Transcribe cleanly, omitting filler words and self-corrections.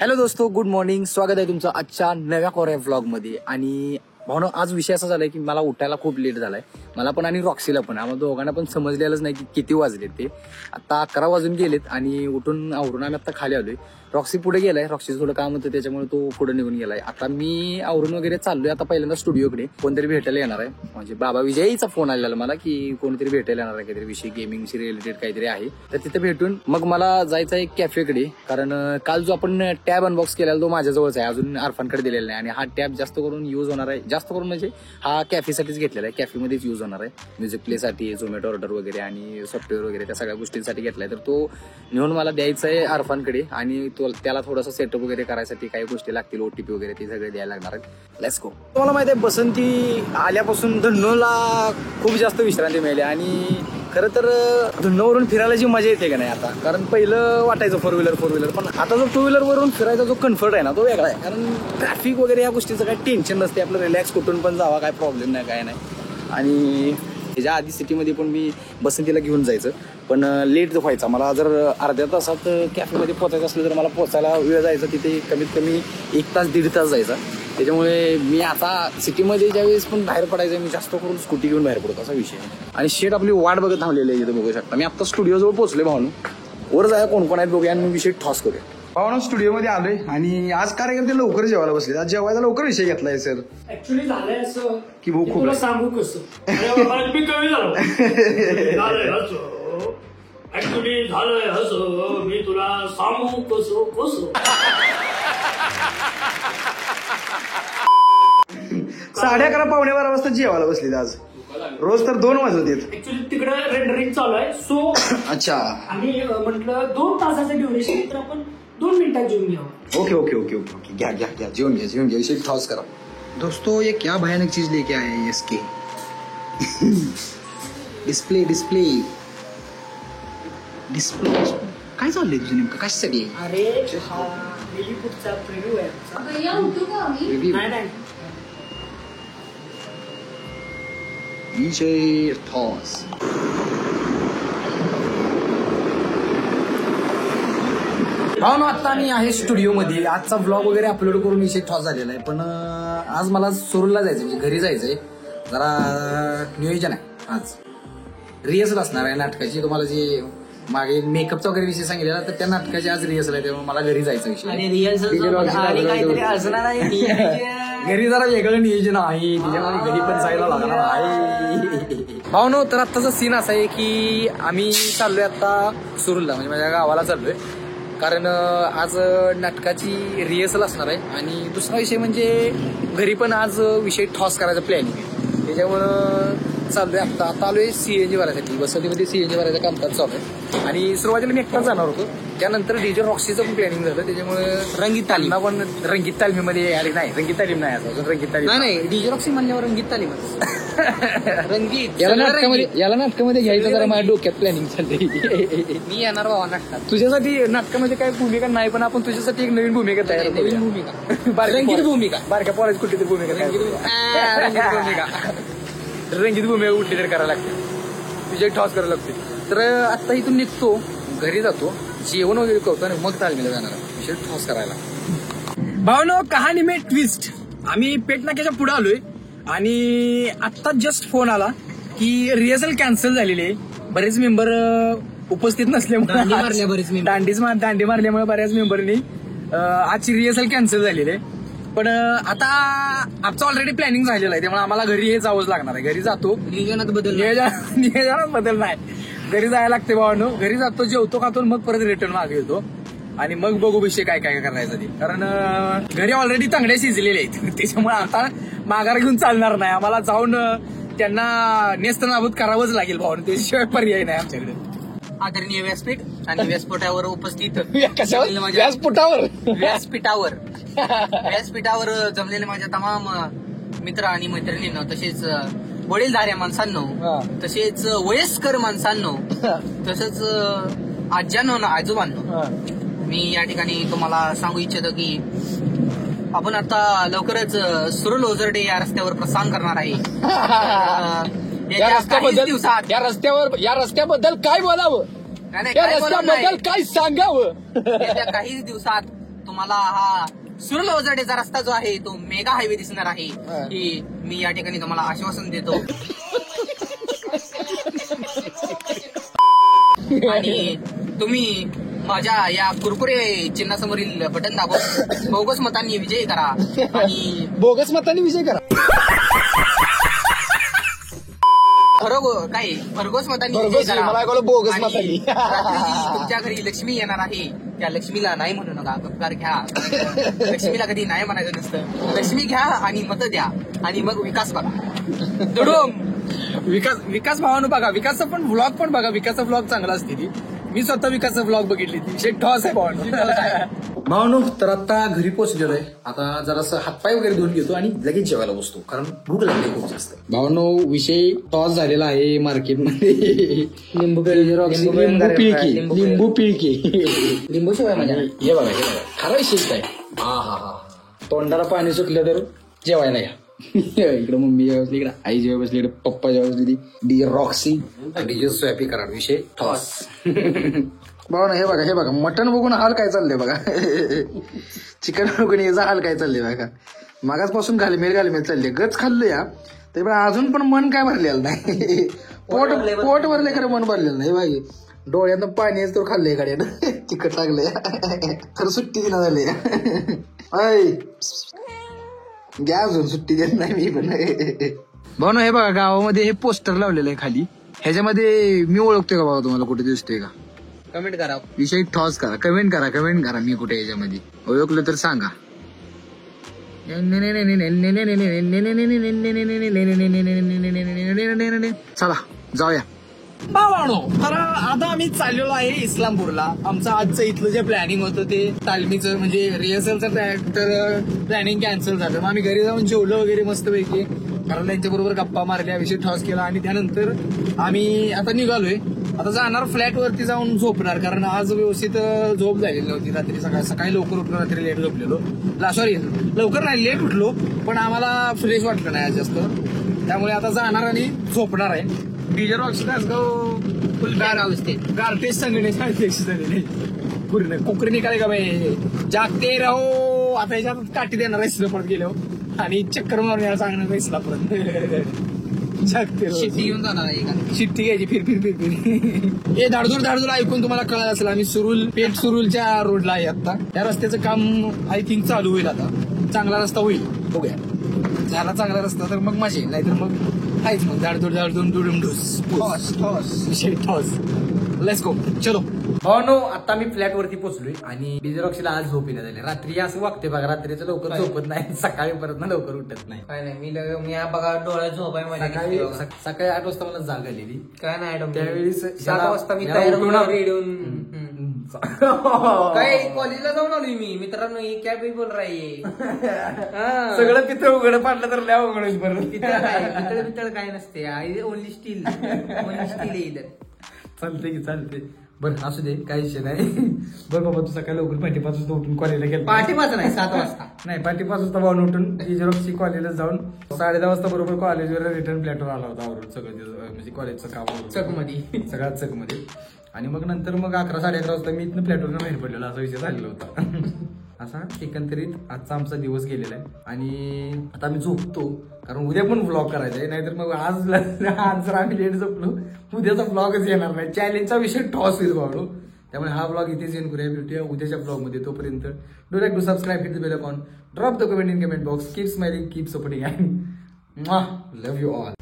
Hello दोस्तो, good morning. स्वागत आहे तुमचं आजच्या नव्या कोऱ्या व्लॉग मध्ये. आणि भावना, आज विषय असा झालाय की मला उठायला खूप लेट झालाय. मला पण आणि रॉक्सीला पण. आम्हाला दोघांना पण समजलेलंच नाही की किती वाजलेत ते. आता 11 वाजून गेलेत आणि उठून आवरून आम्ही आता खाली आलोय. रॉक्सी पुढे गेलाय, रॉक्सीचं थोडं काम होतं त्याच्यामुळे तो पुढे निघून गेलाय. आता मी आवरून वगैरे चाललोय आता पहिल्यांदा स्टुडिओकडे. कोणतरी भेटायला येणार आहे, म्हणजे बाबा विजयचा फोन आलेला मला की कोणतरी भेटायला येणार आहे, काहीतरी विषय गेमिंगशी रिलेटेड काहीतरी आहे. तर तिथे भेटून मग मला जायचं आहे कॅफेकडे. कारण काल जो आपण टॅब अनबॉक्स केलेला तो माझ्याजवळच आहे, अजून आरफानकडे दिलेला नाही. आणि हा टॅब जास्त करून युज होणार आहे, जास्त करून म्हणजे हा कॅफेसाठीच घेतलेला आहे, कॅफेमध्येच युज होणार आहे. म्युझिक प्लेसाठी, झोमॅटो ऑर्डर वगैरे आणि सॉफ्टवेअर वगैरे त्या सगळ्या गोष्टींसाठी घेतलाय. तर तो नेऊन मला द्यायचा आहे आरफानकडे. आणि त्याला थोडासा सेटअप वगैरे करायसाठी काही गोष्टी लागतील, ओटीपी वगैरे ते सगळे द्यायला लागणार आहेत. Let's go. तुम्हाला माहिती आहे, बसंती आल्यापासून धन्नोला खूप जास्त विश्रांती मिळाली. आणि खरं तर धुन्नवरून फिरायला जी मजा येते का नाही आता. कारण पहिलं वाटायचं फोर व्हीलर, पण आता जो टू व्हीलर वरून फिरायचा जो कम्फर्ट आहे ना तो वेगळा आहे. कारण ट्रॅफिक वगैरे या गोष्टीचं काही टेन्शन नसते, आपलं रिलॅक्स कुठून पण जावा, काय प्रॉब्लेम नाही, काय नाही. आणि त्याच्या आधी सिटीमध्ये पण मी बसंतीला घेऊन जायचं, पण लेट व्हायचा. मला जर अर्ध्या तासात कॅफेमध्ये पोचायचं असलं तर मला पोचायला वेळ जायचा तिथे कमीत कमी 1 तास 1.5 तास जायचा. त्याच्यामुळे मी आता सिटीमध्ये ज्यावेळेस पण बाहेर पडायचं मी जास्त करून स्कूटी घेऊन बाहेर पडतो, असा विषय. आणि शेट आपली वाट बघत थांबलेली आहे इथं, बघू शकता. मी आता स्टुडिओजवळ पोहोचले भावनो. वर जाया कोण कोण आहेत बघूया आणि मी विषय ठॉस करूया. भावना स्टुडिओमध्ये आलोय आणि आज कार्यकर्ते लवकर जेवायला बसले. आज जेवायला लवकर विषय घेतलाय सर. ऍक्च्युली झालंय असं की भूक खूप तुला आहे. सांगू कसं मी कमी झालो. झालंय असं ऍक्च्युली झालंय असं मी तुला सांगू कसं 11:30 पावणे 12 वाजता जेवायला बसले आज. रोज तर 2 वाजत येत. ऍक्च्युली तिकडे रेंडरिंग चालू आहे. सो अच्छा, आणि म्हटलं 2 तासाचं ड्युरेशन तर आपण 2 मिनिटात जेवून घ्यावं. Okay okay okay okay okay. घ्या घ्या घ्या, जेवून घ्या इसे टॉस करा. दोस्तों, ये क्या भयानक चीज लेके आए हैं इसके. डिस्प्ले डिस्प्ले डिस्प्ले काय चाललंय तुझं नेमकं, कशासाठी? अरे हा लिलीपुटचा प्रिव्ह्यू आहे आमचा. Review. नाही विजय टॉस. भावना, आता मी आहे स्टुडिओमध्ये. आजचा ब्लॉग वगैरे अपलोड करून विषय टॉस झालेला आहे. पण आज मला सुरूला जायचं, म्हणजे घरी जायचंय. जरा नियोजन आहे आज. रिहर्सल असणार आहे नाटकाची. तुम्हाला जे मागे मेकअपचा वगैरे विषय सांगितलेला, तर त्या नाटकाची आज रिहर्सल आहे, त्यामुळे मला घरी जायचं विषय. घरी जरा वेगळं नियोजन आहे, त्याच्यामुळे घरी पण जायला लागणार आहे. भावनो, तर आत्ताचा सीन असा आहे की आम्ही चाललोय आता सुरूला, म्हणजे माझ्या गावाला चाललोय. कारण आज नाटकाची रिहर्सल असणार आहे. आणि दुसरा विषय म्हणजे घरी पण आज विषय टॉस करायचा प्लॅनिंग आहे. त्याच्यामुळं चाललोय आता आलोय सीएनजी भरायसाठी. बसतीमध्ये सीएनजी भरायचं कामकाज चालू आहे. आणि सुरुवातीला मी एकटाच जाणार होतो, त्यानंतर डीजे रॉक्सीचं पण प्लॅनिंग झालं. त्याच्यामुळे रंगीत तालीम पण रंगीत तालीमीमध्ये आली नाही. रंगीत तालीम नाही अजून, रंगीत तालीम नाही. डीजे रॉक्सी म्हणल्यावर रंगीत तालीम रंगीत. याला नाटकामध्ये घ्यायचं जरा माझ्या डोक्यात प्लॅनिंग चाललंय. मी येणार बाबा नाटकात. तुझ्यासाठी नाटकामध्ये काय भूमिका नाही, पण आपण तुझ्यासाठी एक नवीन भूमिका तयार करू. नवीन भूमिका, रंगीत भूमिका, बारक्या पोराची कुठली तरी भूमिका, रंगीत भूमिका, रंगीत भूमिका कुठली तरी करायला लागते. तुझे टॉस करायला लागते. तर आता इथून निघतो, घरी जातो, जेवण वगैरे करतो आणि मग तालमीला जाणार विषय टॉस करायला. भावनो, कहाणी में ट्विस्ट. आम्ही पेट नाक्याच्या पुढे आलोय आणि आत्ता जस्ट फोन आला की रिहर्सल कॅन्सल झालेली आहे. बरेच मेंबर उपस्थित नसल्यामुळे, दांडी मारल्यामुळे बऱ्याच मेंबरनी आजची रिहर्सल कॅन्सल झालेली आहे. पण आता आमचं ऑलरेडी प्लॅनिंग झालेलं आहे, त्यामुळे आम्हाला घरी हे जावंच लागणार आहे. घरी जातो, नियोजनात बदल नाही, घरी जायला लागते भावानो. घरी जातो, जेवतो, खातो, मग परत रिटर्न मागे येतो आणि मग बघू विषय काय काय करायचं ते. कारण घरी ऑलरेडी तांगड्या शिजलेल्या आहेत, त्याच्यामुळे आता माघार घेऊन चालणार नाही. आम्हाला जाऊन त्यांना नेस्तनाबूत करावंच लागेल भावानो, त्याशिवाय पर्याय नाही आमच्याकडे. आदरणीय व्यासपीठ आणि व्यासपीठावर उपस्थित व्यासपीठावर जमलेले माझ्या तमाम मित्र आणि मैत्रिणींनो, तसेच वडीलधाऱ्या माणसांनो, तसेच वयस्कर माणसांनो, तसंच आज्यांनो, आजोबांनो, मी या ठिकाणी तुम्हाला सांगू इच्छितो की आपण आता लवकरच सुरुल ओझरडे या रस्त्यावर प्रस्थान करणार आहे. या रस्त्याबद्दल काय बोलावं, या रस्त्याबद्दल काय सांगावं. येत्या काही दिवसात तुम्हाला हा सुरल वजडेचा रस्ता जो आहे तो मेगा हायवे दिसणार आहे की मी या ठिकाणी तुम्हाला आश्वासन देतो. आणि तुम्ही माझ्या या कुरकुरे चिन्हासमोरील बटन दाबून बोगस मतांनी विजय करा. आणि बोगस मतांनी विजय करा. भरघोस मतांनी विजय करा. मला ऐकलं बोगस आणि मतांनी. रात्री तुमच्या घरी लक्ष्मी येणार आहे. त्या लक्ष्मीला नाही म्हणू नका, गप्पार घ्या. लक्ष्मीला कधी नाही म्हणायचं नसतं. लक्ष्मी घ्या आणि मत द्या आणि मग विकास बघा. दुडुम. विकास भावानं बघा. विकासचा पण व्लॉग पण बघा. विकासचा व्लॉग चांगला असते ती. मी स्वतः विकासचा व्लॉग बघितली ती. विषय टॉस आहे भावानो. तर आता घरी पोहोचलेलो आहे. आता जरासं हातपाय वगैरे धुवून घेतो आणि लगेच जेवायला बसतो, कारण भूक लागली खूप जास्त. भावानो, विषय टॉस झालेला आहे मार्केटमध्ये. लिंबू पिळके लिंबू शिवाय म्हणजे हे बघा खरा विषय आहे. हा तोंडाला पाणी सुटलं तर जेवायला या. इकडे मम्मी जेव्हा बसली, इकडे आई जेव्हा बसली, इकडे पप्पा जेव्हा बसली, डी रॉक्सी डीजे स्वॅपी करा. विषय टॉस. बघा हे बघा मटन बघून हाल काय चाललंय बघा. चिकन बघून याचा हाल काय चाललंय बघा. मागासपासून घालमेल चालले. गच खाल्लं या तरी पण अजून पण मन काय भरलेलं नाही. पोट भरले खरं मन भरलेलं नाही बाई. डोळ्यातनं पाणी तर खाल्लंय गाड्यानं. चिकन टाकलंय खरं सुट्टी दिना झाली. घ्या अजून सुट्टी देत नाही मी पण. भाऊ हे बघा गावामध्ये हे पोस्टर लावलेलं आहे खाली. ह्याच्यामध्ये मी ओळखतोय का बाबा? तुम्हाला कुठे दिसतोय का? कमेंट करा. विषय टॉस करा. कमेंट करा मी कुठे याच्यामध्ये ओळखलं तर सांगा. चला जाऊया भावानो. तर आता आम्ही चाललेलो आहे इस्लामपूरला. आमचं आजचं इथलं जे प्लॅनिंग होतं ते तालमीचं म्हणजे रिहर्सलचं तर प्लॅनिंग कॅन्सल झालं. मग आम्ही घरी जाऊन जेवलो वगैरे मस्तपैकी, कारण त्यांच्याबरोबर गप्पा मारल्या, विषय टॉस केला आणि त्यानंतर आम्ही आता निघालोय. आता जाणार फ्लॅटवरती जाऊन झोपणार, कारण आज व्यवस्थित झोप झालेली नव्हती. रात्री सकाळी लवकर उठलो, रात्री लेट झोपलेलो. सॉरी लवकर नाही, लेट उठलो, पण आम्हाला फ्रेश वाटलं नाही आज जास्त. त्यामुळे आता जाणार आणि झोपणार आहे. डीजे रॉक्स गारटेज संघटनेचे अध्यक्ष झालेले पूर्ण कुकरी निघाले का बाई. जागते राहो. आता याच्यात काठी देणार आहे परत गेलो आणि चक्कर मारून यायला सांगणार रेसला परत. जागते शिट्टी घेऊन जाणार. शिट्टी घ्यायची फिर. हे धाडधूर ऐकून तुम्हाला कळलं असेल आम्ही पेठ सुरुलच्या रोडला आहे आता. या रस्त्याचं काम आय थिंक चालू होईल आता. चांगला रस्ता होईल, बघूया. झाला चांगला रस्ता तर मग मजा येईल, नाहीतर मग काहीच मग धाडधूड दुडूम टॉस. Let's go. चलो भावानो, आता मी फ्लॅटवरती पोहोचलोय आणि डीजे रॉक्सीला आज झोप येण्यात आली. रात्री असं वागते बघा, रात्रीचं लवकर झोपत नाही, सकाळी परत लवकर उठत नाही. काय नाही, मी बघा डोळ्यात झोप आहे माझ्या. सकाळी 8 वाजता मला जाग आलेली. काय नाही, त्यावेळी 7 वाजता मी तयार होऊन रेडी होऊन काय कॉलेजला जाऊन आलोय मी. मित्रांनो ही क्या बी बोल राही. सगळं पितळ उघड पाडलं तर लय उघड बरं. पितळ काय नसते, ओनली स्टील इधर. चालते. बरं असू दे, काही विषय नाही. बरं बाबा, तू सकाळी लवकर 5:30 वाजता उठून कॉलेजला गेला. 5:30 नाही, 7 वाजता. नाही, 5:30 वाजता भाऊन उठून डीजे कॉलेजला जाऊन 10:30 वाजता बरोबर कॉलेजवर रिटर्न फ्लॅटवर आला होता आवरून सगळं, म्हणजे कॉलेजचं काम चकमध्ये सगळ्यात चकमध्ये. आणि मग नंतर मग 11-11:30 वाजता मी इथनं फ्लॅटवर बाहेर पडलेलो, असा विषय झालेला होता. असा एकंदरीत आजचा आमचा दिवस गेलेला आहे. आणि आता आम्ही झोपतो, कारण उद्या पण व्लॉग करायचा आहे. नाहीतर मग आज जर आम्ही लेट झोपलो, उद्याचा व्लॉगच येणार नाही. चॅलेंजचा विषय टॉस होईल भाऊ. त्यामुळे हा व्लॉग इथेच एंड करूया. भेटूया उद्याच्या व्लॉगमध्ये. तोपर्यंत do like to subscribe, hit the bell icon, drop the comment in comment box. Keep smiling, keep supporting, and love you all.